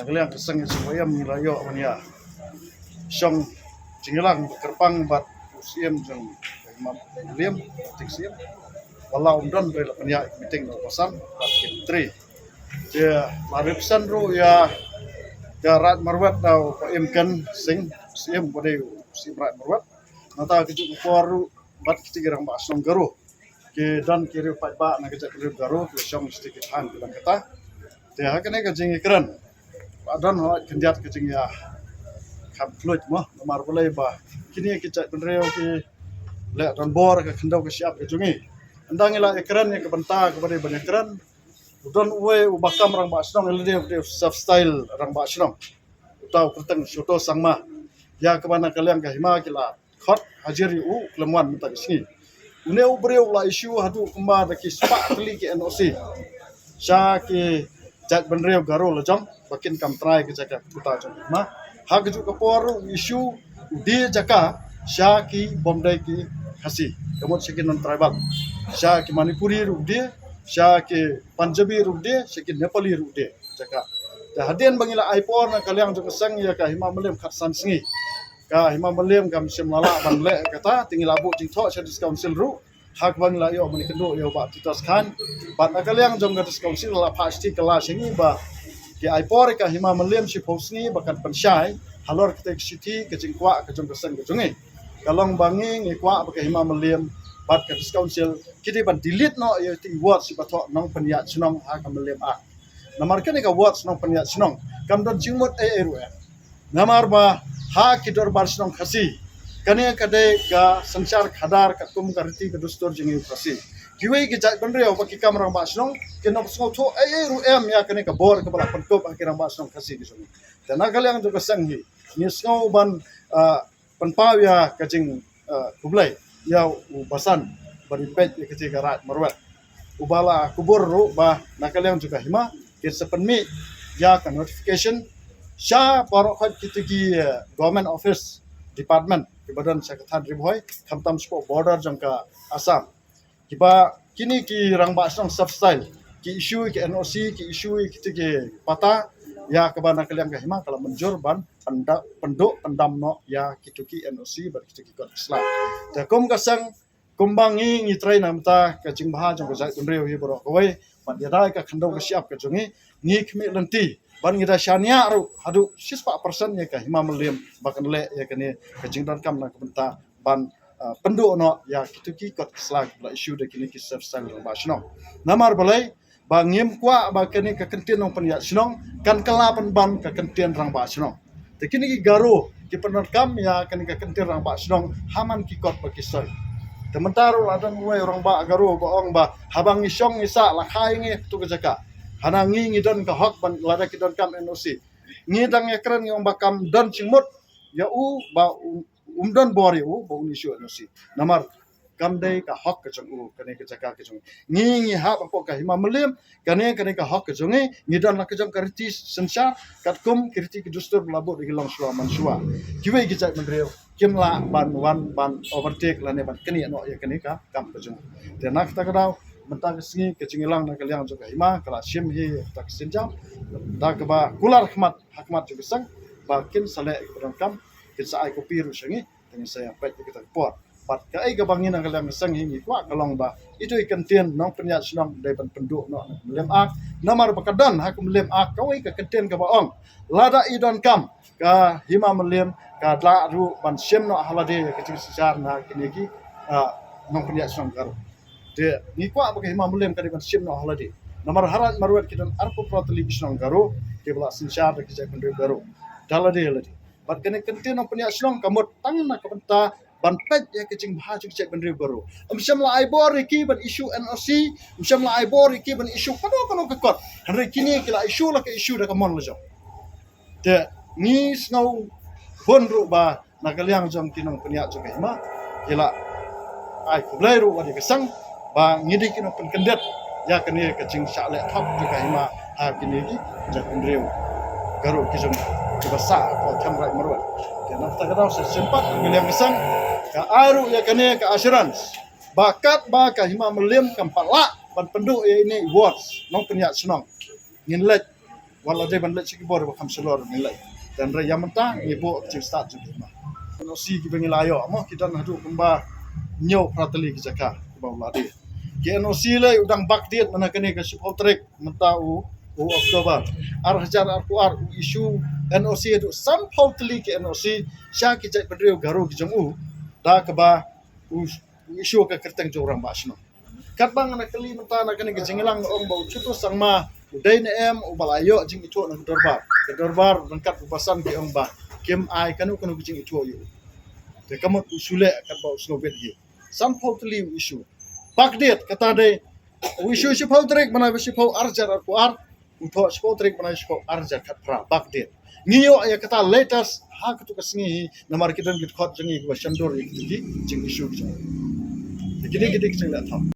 nagaliang kesang supaya milayo mania syong jingilang kerpang bat usiam jeng liam tiksiam walau umdan bela mania meeting no kosan bat kitri dia laripsan ru ya jarat marwat dau paimkan sing siam pada si rat marwat nata kejuk kuaru bat kitigirang basong garu ke dan kiri pat ba na kejak kiri garu ke syong sedikit han bilang kata dia kene kejing ikran adan ho kenjat kejing ya kam fluid mah nomor boleh ba kini kejak benreo ke le dan bor ke kendau ke siap kejungi andang ila ikran ya ke benta kepada banyak ikran udan uwe ubakam rang ba snong ele self style rang ba snong utau kerteng soto sangma ya ke mana kalian ke hima kila khot hajiri u kelemwan minta sini une ubreu la isu hadu kumba daki spa kli ke NOC sya ke jat benreu garo lejong bakin kam try ke jaka puta jong ma ha keju ke poru isu di jaka sya ki bomdai ki hasi kamot sekin non tribal sya ki manipuri ru dia sya ke panjabi ru dia sya ki nepali ru dia jaka da hadian bangila aipor na kaliang jong sang ya ka hima melem khatsan singi ka hima melem kam sim lala ban le kata tinggal abu jing tho sya council ru hak bang la yo mani kendo yo ba titas khan bat akaliang jong gadis council la pasti kelas ini ba ke aipor ka hima melem si posni bakan pensyai halor kita city ke jingkwa ke jong keseng ke jongi kalong bangi ngikwa ba ke hima melem bat gadis council kiti ban delete no yo ti word si bathok nong peniat sunong ha kam melem a namar ke ka word nong peniat sunong kam don jingmot ru namar ba ha kidor bar sunong khasi kane kade ka sansar khadar ka kum karti ka dustor jingi prasi kiwe ki jai bandre ba ki kamrang ba snong ke no sngo tho ru em ya kane ka bor ka bala pankop akirang ba snong khasi ki song tana kalyang jo ka sanghi ni sngo ban panpaw ya ka jing kublai ya u basan bari pet ke ti garat marwat ubala kubur ru ba nakalyang jo ka hima ke sepenmi ya ka notification sya parok khat kitigi government office department ke badan sekretariat riboy kamtam sport border jangka Assam kiba kini ki rangba song sub style ki isu ki NOC ki isu ki ke pata ya ke bana kalian ke hima kalau menjur ban penduk pendam no ya kituki NOC bar kituki kot Islam ta kum kasang kumbangi ngi train namta ke jingbaha jang jai unreu hi boro koi ban yadai ka khandau ke siap ke jungi ngi khmi lenti ban ngida syania ru hadu 6% ya ka hima melem bakan le ya kene kejingdan kam na kebenta ban pendu no ya kituki kot slag la isu de kini ki self style ba snong namar balai ba ngim kwa ba kene ka kentien nong penya snong kan kelapan ban ka kentien rang ba snong te kini ki garo ki penar kam ya kene ka kentien rang ba snong haman ki kot ba kisoi tementaro ladang we orang ba garo ba ong ba habang isong isa la khai nge tu ka jaka hana ngi don ka hok ban lada ki don kam NOC ngi dang ekran ngi omba kam don chingmut ya u ba don bori u ba uni shu NOC namar kam dai ka hok ka chung u kane ka jaka ka chung ngi ha ba ko ka hima melem kane ka hok ka chung ngi don la ka chung karti sensar kat kum kirti ki dustur labot di long shwa man shwa kiwe ki jat mandreo kimla ban overtake la ne ban kani no ya kane ka kam ka chung te nak ta ka daw mentang singi kecingilang na kaliang juga hima kala sim hi tak sinjam da ka ba kular hakmat juga sang bakin sale ikran kam kin sa ai kopi ru sangi dengan saya pet kita pot pat ka ai ka bangin ang kaliang sang hi kwa kalong ba itu ikan tien nong penyat senong dai ban penduk no lem ak namar bakadan hakum lem ak kawai ka kentien ka baong lada idon kam ka hima melem ka la ru ban sim no halade ka cing sar na kiniki nong penyat senong karo de ni kwa ba hima mulem ka ban sim no halade namar harat marwat kidan arpo pro television garo ke bala sinchar ke ja kundu garo dalade halade bat kene kentien no penya slong kamot tang na ka benta ban pet ya ke jing bha ju cek benri garo amsam la aibor ki ban isu NOC amsam la aibor ki ban isu kano ka kot hanre kini kila isu la ka isu da ka mon lo de ni snow honru ba na kaliang jong kinong penya ju ka hima kila ai kublai ru wa de sang ba ngidi kino penkendet ya kene ka jing sha le thap ju ka hima ha kini ki ja kunreu garo ki jong ki basa ko thamrai marwa ke nafta ka daw sa sempat ngiliang kesang ka aru ya kene ka assurance bakat ba ka hima melem kam pala ban pendu ya ini words nong penya senong ngin let wala de ban le chi bor ba kham selor ni lai dan ra yamanta ni bo chi start ju ma no si ki bengi layo amo kita na du kumba nyo pratali ki jaka ba la de ke no si le udang bak diet mana kene ka sip trek mata u Oktober ar hajar ar kuar isu NOC itu somehow teli ke NOC sya ki jai pedrio garu ki jamu da ka ba isu ka kerteng jorang ba sno kat bang na kali mata na kene ki jinglang ong ba chutu sangma udai na em u balayo jing itu na dorbar rangkat upasan ki ong ba kem ai kanu ki jing itu yo te kamot usule kat ba usno bet hi somehow teli isu bak diet kata de isu sip trek mana sip arjar ar kuar untuk spotrik mana spot arja kat pra bakdet ngiyo ya kata latest ha katu kasingi namar kita ngit khot jengi ba shandor ikti jing isu jadi kita kita